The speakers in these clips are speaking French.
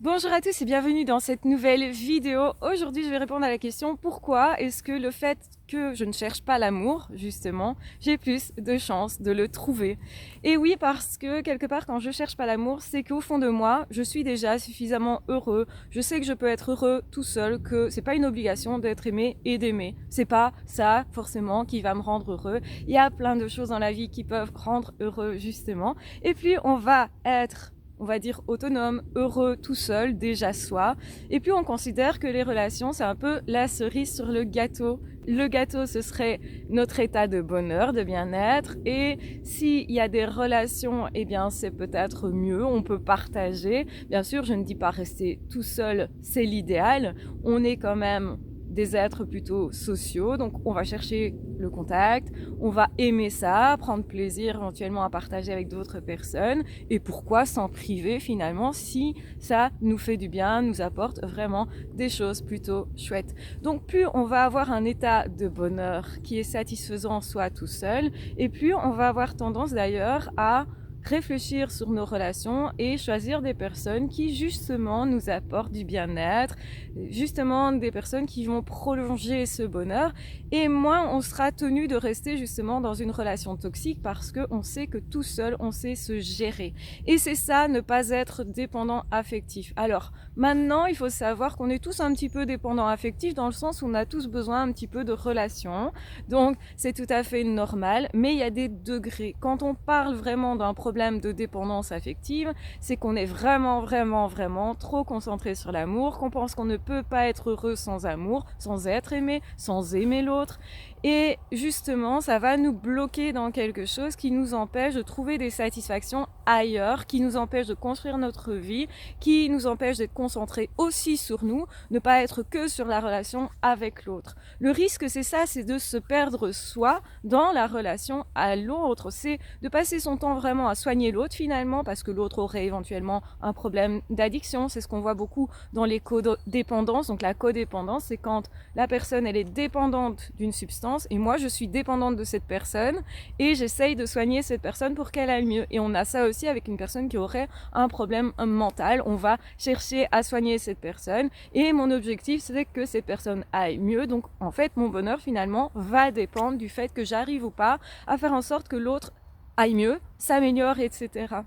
Bonjour à tous et bienvenue dans cette nouvelle vidéo. Aujourd'hui, je vais répondre à la question pourquoi est-ce que le fait que je ne cherche pas l'amour, justement, j'ai plus de chances de le trouver. Et oui, parce que quelque part, quand je cherche pas l'amour, c'est qu'au fond de moi, je suis déjà suffisamment heureux. Je sais que je peux être heureux tout seul, que c'est pas une obligation d'être aimé et d'aimer. C'est pas ça, forcément, qui va me rendre heureux. Il y a plein de choses dans la vie qui peuvent rendre heureux, justement. Et puis, on va dire autonome, heureux tout seul, déjà soi. Et puis on considère que les relations, c'est un peu la cerise sur le gâteau. Le gâteau, ce serait notre état de bonheur, de bien-être. Et s'il y a des relations, eh bien c'est peut-être mieux, on peut partager. Bien sûr, je ne dis pas rester tout seul, c'est l'idéal. On est quand même des êtres plutôt sociaux, donc on va chercher le contact, on va aimer ça, prendre plaisir éventuellement à partager avec d'autres personnes, et pourquoi s'en priver finalement si ça nous fait du bien, nous apporte vraiment des choses plutôt chouettes. Donc plus on va avoir un état de bonheur qui est satisfaisant soi tout seul, et plus on va avoir tendance d'ailleurs à réfléchir sur nos relations et choisir des personnes qui justement nous apportent du bien-être, justement des personnes qui vont prolonger ce bonheur, et moins on sera tenu de rester justement dans une relation toxique parce qu'on sait que tout seul on sait se gérer. Et c'est ça, ne pas être dépendant affectif. Alors maintenant il faut savoir qu'on est tous un petit peu dépendants affectifs dans le sens où on a tous besoin un petit peu de relations, donc c'est tout à fait normal, mais il y a des degrés. Quand on parle vraiment d'un problème de dépendance affective, c'est qu'on est vraiment trop concentré sur l'amour, qu'on pense qu'on ne peut pas être heureux sans amour, sans être aimé, sans aimer l'autre. Et justement, ça va nous bloquer dans quelque chose qui nous empêche de trouver des satisfactions ailleurs, qui nous empêche de construire notre vie, qui nous empêche d'être concentré aussi sur nous, ne pas être que sur la relation avec l'autre. Le risque, c'est ça, c'est de se perdre soi dans la relation à l'autre. C'est de passer son temps vraiment à soigner l'autre finalement, parce que l'autre aurait éventuellement un problème d'addiction. C'est ce qu'on voit beaucoup dans les codépendances. Donc la codépendance, c'est quand la personne, elle est dépendante d'une substance, et moi je suis dépendante de cette personne et j'essaye de soigner cette personne pour qu'elle aille mieux. Et on a ça aussi avec une personne qui aurait un problème mental. On va chercher à soigner cette personne et mon objectif c'est que cette personne aille mieux. Donc en fait mon bonheur finalement va dépendre du fait que j'arrive ou pas à faire en sorte que l'autre aille mieux, s'améliore, etc.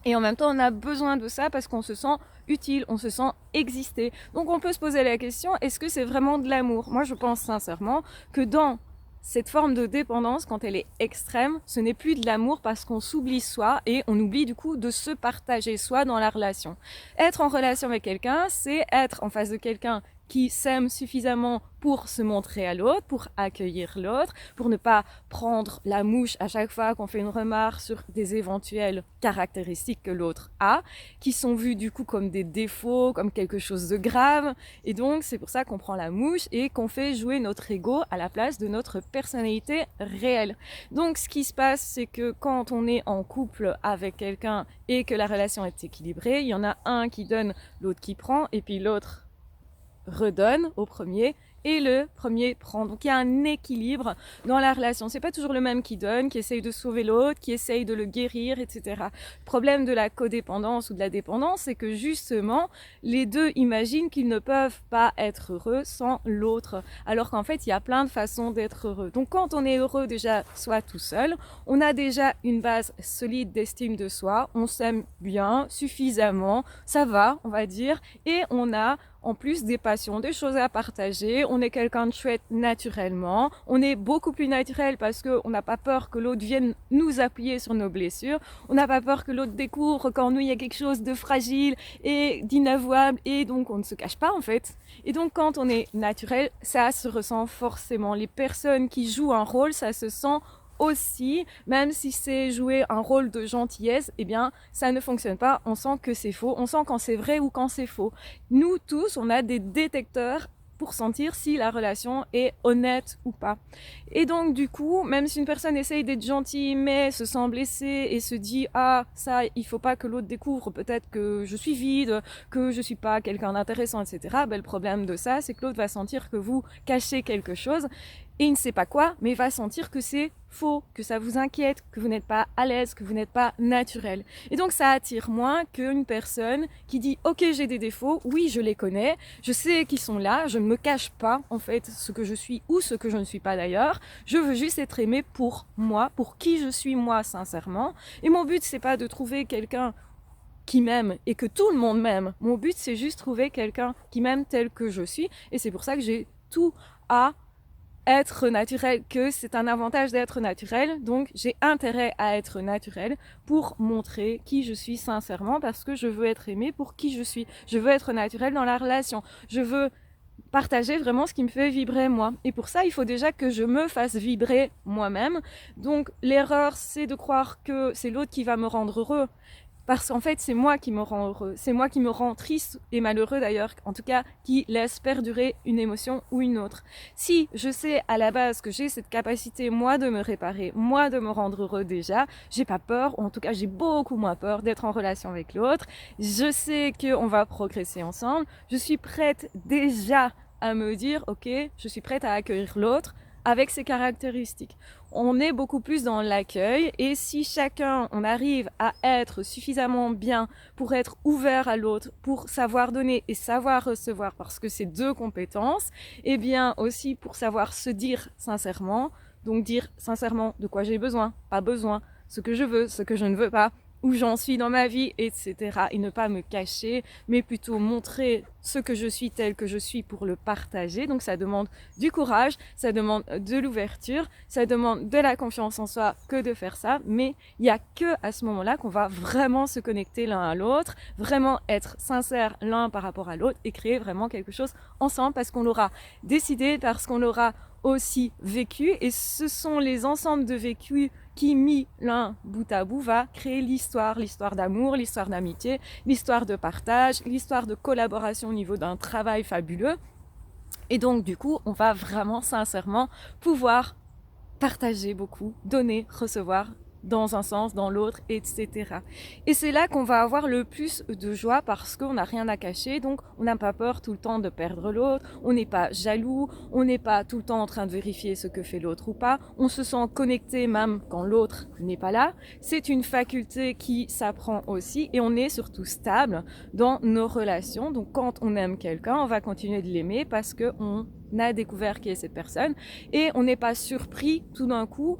Et en même temps, on a besoin de ça parce qu'on se sent utile, on se sent exister. Donc on peut se poser la question, est-ce que c'est vraiment de l'amour ? Moi, je pense sincèrement que dans cette forme de dépendance, quand elle est extrême, ce n'est plus de l'amour parce qu'on s'oublie soi et on oublie du coup de se partager soi dans la relation. Être en relation avec quelqu'un, c'est être en face de quelqu'un qui s'aime suffisamment pour se montrer à l'autre, pour accueillir l'autre, pour ne pas prendre la mouche à chaque fois qu'on fait une remarque sur des éventuelles caractéristiques que l'autre a, qui sont vues du coup comme des défauts, comme quelque chose de grave. Et donc c'est pour ça qu'on prend la mouche et qu'on fait jouer notre ego à la place de notre personnalité réelle. Donc ce qui se passe, c'est que quand on est en couple avec quelqu'un et que la relation est équilibrée, il y en a un qui donne, l'autre qui prend, et puis l'autre redonne au premier et le premier prend. Donc il y a un équilibre dans la relation. C'est pas toujours le même qui donne, qui essaye de sauver l'autre, qui essaye de le guérir, etc. Le problème de la codépendance ou de la dépendance, c'est que justement, les deux imaginent qu'ils ne peuvent pas être heureux sans l'autre. Alors qu'en fait, il y a plein de façons d'être heureux. Donc quand on est heureux déjà, soit tout seul, on a déjà une base solide d'estime de soi, on s'aime bien, suffisamment, ça va, on va dire, et on a en plus des passions, des choses à partager, on est quelqu'un de chouette naturellement, on est beaucoup plus naturel parce qu'on n'a pas peur que l'autre vienne nous appuyer sur nos blessures, on n'a pas peur que l'autre découvre qu'en nous il y a quelque chose de fragile et d'inavouable, et donc on ne se cache pas en fait. Et donc quand on est naturel, ça se ressent forcément. Les personnes qui jouent un rôle, ça se sent aussi, même si c'est jouer un rôle de gentillesse, eh bien ça ne fonctionne pas, on sent que c'est faux, on sent quand c'est vrai ou quand c'est faux. Nous tous, on a des détecteurs pour sentir si la relation est honnête ou pas. Et donc du coup, même si une personne essaye d'être gentille mais se sent blessée et se dit ah ça il faut pas que l'autre découvre, peut-être que je suis vide, que je suis pas quelqu'un d'intéressant, etc. Ben, le problème de ça, c'est que l'autre va sentir que vous cachez quelque chose. et il ne sait pas quoi, mais il va sentir que c'est faux, que ça vous inquiète, que vous n'êtes pas à l'aise, que vous n'êtes pas naturel. Et donc ça attire moins qu'une personne qui dit ok, j'ai des défauts, oui, je les connais, je sais qu'ils sont là, je ne me cache pas en fait ce que je suis ou ce que je ne suis pas d'ailleurs, je veux juste être aimé pour moi, pour qui je suis moi sincèrement. Et mon but c'est pas de trouver quelqu'un qui m'aime et que tout le monde m'aime. Mon but c'est juste trouver quelqu'un qui m'aime tel que je suis, et c'est pour ça que j'ai tout à être naturel, que c'est un avantage d'être naturel, donc j'ai intérêt à être naturel pour montrer qui je suis sincèrement, parce que je veux être aimé pour qui je suis, je veux être naturel dans la relation, je veux partager vraiment ce qui me fait vibrer moi, et pour ça il faut déjà que je me fasse vibrer moi-même. Donc l'erreur c'est de croire que c'est l'autre qui va me rendre heureux, parce qu'en fait c'est moi qui me rends heureux, c'est moi qui me rends triste et malheureux d'ailleurs, en tout cas qui laisse perdurer une émotion ou une autre. Si je sais à la base que j'ai cette capacité moi de me réparer, moi de me rendre heureux déjà, j'ai pas peur, ou en tout cas j'ai beaucoup moins peur d'être en relation avec l'autre, je sais qu'on va progresser ensemble, je suis prête déjà à me dire ok, je suis prête à accueillir l'autre avec ses caractéristiques. On est beaucoup plus dans l'accueil, et si chacun, on arrive à être suffisamment bien pour être ouvert à l'autre, pour savoir donner et savoir recevoir, parce que c'est deux compétences, et bien aussi pour savoir se dire sincèrement, donc dire sincèrement de quoi j'ai besoin, pas besoin, ce que je veux, ce que je ne veux pas, où j'en suis dans ma vie, etc. Et ne pas me cacher, mais plutôt montrer ce que je suis tel que je suis pour le partager. Donc ça demande du courage, ça demande de l'ouverture, ça demande de la confiance en soi que de faire ça. Mais il n'y a que à ce moment-là qu'on va vraiment se connecter l'un à l'autre, vraiment être sincère l'un par rapport à l'autre et créer vraiment quelque chose ensemble, parce qu'on l'aura décidé, parce qu'on l'aura aussi vécu, et ce sont les ensembles de vécus qui, mis l'un bout à bout, va créer l'histoire d'amour, l'histoire d'amitié, l'histoire de partage, l'histoire de collaboration au niveau d'un travail fabuleux. Et donc du coup, on va vraiment sincèrement pouvoir partager beaucoup, donner, recevoir, dans un sens, dans l'autre, etc. Et c'est là qu'on va avoir le plus de joie, parce qu'on n'a rien à cacher, donc on n'a pas peur tout le temps de perdre l'autre, on n'est pas jaloux, on n'est pas tout le temps en train de vérifier ce que fait l'autre ou pas, on se sent connecté même quand l'autre n'est pas là. C'est une faculté qui s'apprend aussi, et on est surtout stable dans nos relations. Donc quand on aime quelqu'un, on va continuer de l'aimer parce qu'on a découvert qui est cette personne, et on n'est pas surpris tout d'un coup.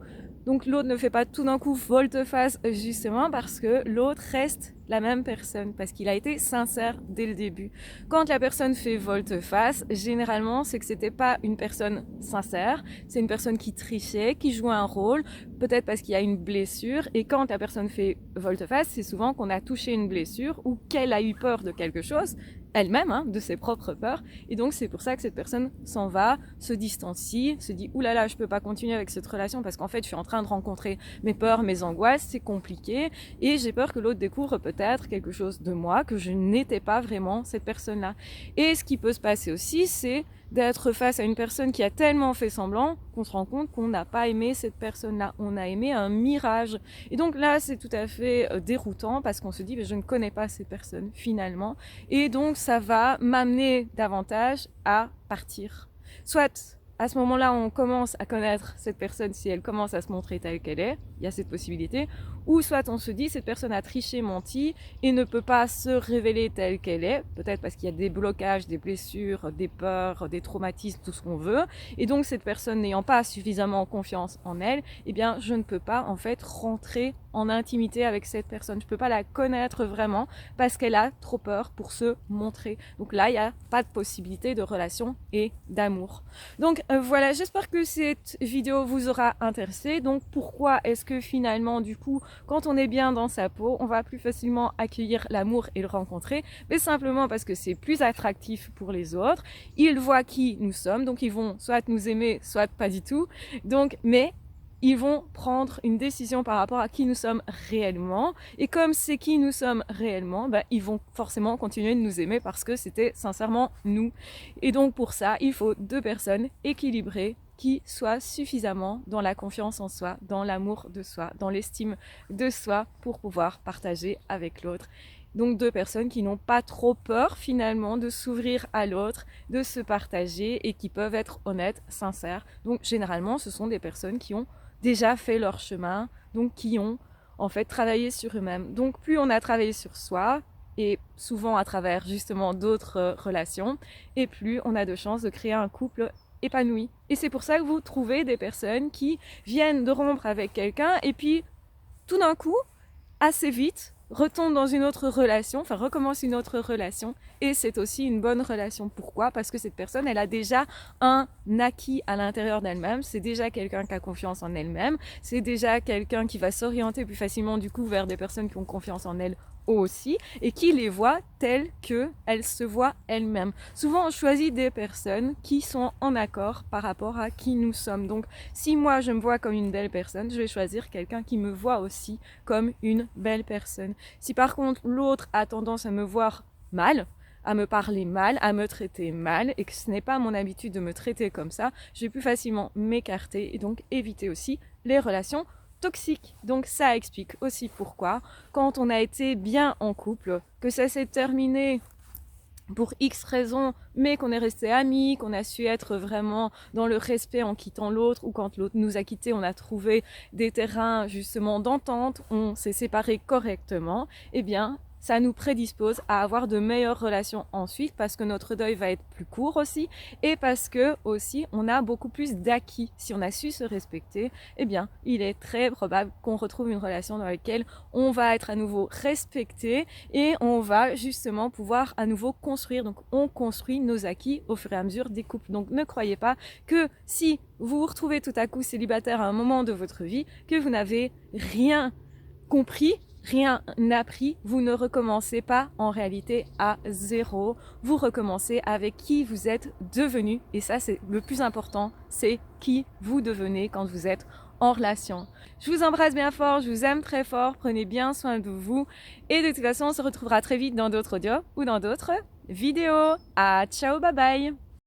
Donc l'autre ne fait pas tout d'un coup volte-face, justement parce que l'autre reste la même personne, parce qu'il a été sincère dès le début. Quand la personne fait volte-face, généralement c'est que c'était pas une personne sincère, c'est une personne qui trichait, qui jouait un rôle, peut-être parce qu'il y a une blessure, et quand la personne fait volte-face, c'est souvent qu'on a touché une blessure ou qu'elle a eu peur de quelque chose, elle-même, de ses propres peurs, et donc c'est pour ça que cette personne s'en va, se distancie, se dit oulala, je peux pas continuer avec cette relation parce qu'en fait je suis en train de rencontrer mes peurs, mes angoisses, c'est compliqué, et j'ai peur que l'autre découvre peut-être quelque chose de moi, que je n'étais pas vraiment cette personne-là. Et ce qui peut se passer aussi, c'est d'être face à une personne qui a tellement fait semblant qu'on se rend compte qu'on n'a pas aimé cette personne-là, on a aimé un mirage. Et donc là, c'est tout à fait déroutant, parce qu'on se dit, mais je ne connais pas ces personnes finalement, et donc ça va m'amener davantage à partir. Soit à ce moment-là, on commence à connaître cette personne si elle commence à se montrer telle qu'elle est, il y a cette possibilité, ou soit on se dit cette personne a triché, menti et ne peut pas se révéler telle qu'elle est, peut-être parce qu'il y a des blocages, des blessures, des peurs, des traumatismes, tout ce qu'on veut, et donc cette personne n'ayant pas suffisamment confiance en elle, eh bien je ne peux pas en fait rentrer en intimité avec cette personne, je ne peux pas la connaître vraiment parce qu'elle a trop peur pour se montrer. Donc là, il n'y a pas de possibilité de relation et d'amour. Donc voilà, j'espère que cette vidéo vous aura intéressé. Donc pourquoi est-ce que finalement, du coup, quand on est bien dans sa peau, on va plus facilement accueillir l'amour et le rencontrer? Mais simplement parce que c'est plus attractif pour les autres. Ils voient qui nous sommes, donc ils vont soit nous aimer, soit pas du tout. Donc, mais ils vont prendre une décision par rapport à qui nous sommes réellement. Et comme c'est qui nous sommes réellement, ils vont forcément continuer de nous aimer parce que c'était sincèrement nous. Et donc pour ça, il faut deux personnes équilibrées qui soient suffisamment dans la confiance en soi, dans l'amour de soi, dans l'estime de soi pour pouvoir partager avec l'autre. Donc 2 personnes qui n'ont pas trop peur finalement de s'ouvrir à l'autre, de se partager et qui peuvent être honnêtes, sincères. Donc généralement ce sont des personnes qui ont déjà fait leur chemin, donc qui ont en fait travaillé sur eux-mêmes. Donc plus on a travaillé sur soi, et souvent à travers justement d'autres relations, et plus on a de chances de créer un couple épanoui. Et c'est pour ça que vous trouvez des personnes qui viennent de rompre avec quelqu'un et puis tout d'un coup, assez vite, retombe dans une autre relation, enfin recommence une autre relation, et c'est aussi une bonne relation. Pourquoi? Parce que cette personne, elle a déjà un acquis à l'intérieur d'elle-même, c'est déjà quelqu'un qui a confiance en elle-même, c'est déjà quelqu'un qui va s'orienter plus facilement du coup vers des personnes qui ont confiance en elles aussi, et qui les voit telles qu'elles se voient elles-mêmes. Souvent, on choisit des personnes qui sont en accord par rapport à qui nous sommes. Donc, si moi, je me vois comme une belle personne, je vais choisir quelqu'un qui me voit aussi comme une belle personne. Si par contre, l'autre a tendance à me voir mal, à me parler mal, à me traiter mal, et que ce n'est pas mon habitude de me traiter comme ça, je vais plus facilement m'écarter et donc éviter aussi les relations toxiques. Donc ça explique aussi pourquoi, quand on a été bien en couple, que ça s'est terminé pour X raisons, mais qu'on est resté amis, qu'on a su être vraiment dans le respect en quittant l'autre, ou quand l'autre nous a quittés, on a trouvé des terrains justement d'entente, on s'est séparés correctement, eh bien ça nous prédispose à avoir de meilleures relations ensuite, parce que notre deuil va être plus court aussi, et parce que aussi on a beaucoup plus d'acquis. Si on a su se respecter, eh bien il est très probable qu'on retrouve une relation dans laquelle on va être à nouveau respecté, et on va justement pouvoir à nouveau construire. Donc on construit nos acquis au fur et à mesure des couples. Donc ne croyez pas que si vous vous retrouvez tout à coup célibataire à un moment de votre vie, que vous n'avez rien compris, rien appris, vous ne recommencez pas en réalité à zéro, vous recommencez avec qui vous êtes devenu, et ça c'est le plus important, c'est qui vous devenez quand vous êtes en relation. Je vous embrasse bien fort, je vous aime très fort, prenez bien soin de vous, et de toute façon on se retrouvera très vite dans d'autres audios ou dans d'autres vidéos. Ciao, bye bye.